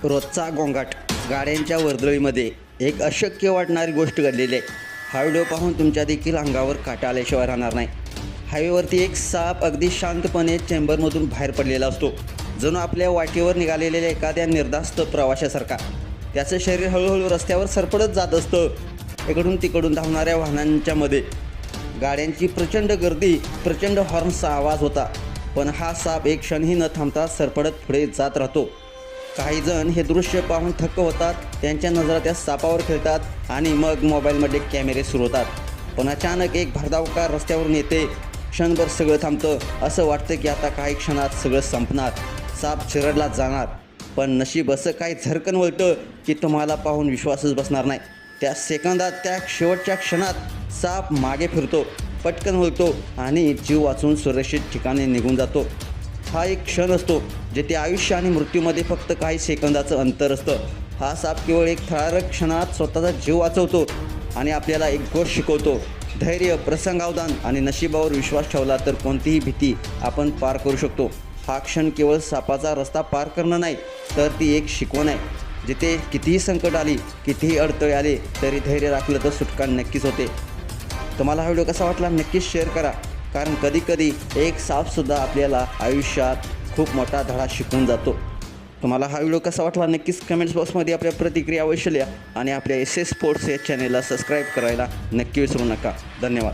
रोजचा गोंगाट गाड्यांच्या वर्दळीमध्ये एक अशक्य वाटणारी गोष्ट घडलेली आहे. हा व्हिडिओ पाहून तुमच्या देखील अंगावर काटा आल्याशिवाय राहणार नाही. हायवेवरती एक साप अगदी शांतपणे चेंबरमधून बाहेर पडलेला असतो, जणू आपल्या वाटेवर निघालेल्या एखाद्या निर्धास्त प्रवाशासारखा. त्याचं शरीर हळूहळू रस्त्यावर सरपडत जात असतं. इकडून तिकडून धावणाऱ्या वाहनांच्या मध्ये गाड्यांची प्रचंड गर्दी, प्रचंड हॉर्नचा आवाज होता. पण हा साप एक क्षणही न थांबता सरपडत पुढे जात राहतो. काही जण हे दृश्य पाहून थक्क होतात, त्यांच्या नजरा त्या सापावर खेळतात आणि मग मोबाईलमध्ये कॅमेरे सुरू होतात. पण अचानक एक भरधाव कार रस्त्यावरून येते. क्षणभर सगळं थांबतं. असं वाटतं की आता काही क्षणात सगळं संपणार, साप चिरडला जाणार. पण नशीब असं काही झरकन वळतं की तुम्हाला पाहून विश्वासच बसणार नाही. त्या सेकंदात, त्या शेवटच्या क्षणात साप मागे फिरतो, पटकन वळतो आणि जीव वाचून सुरक्षित ठिकाणी निघून जातो. हा एक क्षण असतो जेथे आयुष्य आणि मृत्यूमध्ये फक्त काही सेकंदाचं अंतर असतं. हा साप केवळ एक ठराविक क्षणात स्वतःचा जीव वाचवतो आणि आपल्याला एक गोष्ट शिकवतो. धैर्य, प्रसंगावधान आणि नशिबावर विश्वास ठेवला तर कोणतीही भीती आपण पार करू शकतो. हा क्षण केवळ सापाचा रस्ता पार करणं नाही, तर ती एक शिकवण आहे. जिथे कितीही संकट आली, कितीही अडथळे आले, तरी धैर्य राखलं तर सुटका नक्कीच होते. तुम्हाला हा व्हिडिओ कसा वाटला नक्कीच शेअर करा, कारण कधीकधी एक सापसुद्धा आपल्याला आयुष्यात खूप मोठा धडा शिकवून जातो. तुम्हाला हा व्हिडिओ कसा वाटला नक्कीच कमेंट्स बॉक्समध्ये आपल्या प्रतिक्रिया अवश्य लिहा आणि आपल्या SS स्पोर्ट्स या चॅनेलला सबस्क्राईब करायला नक्की विसरू नका. धन्यवाद.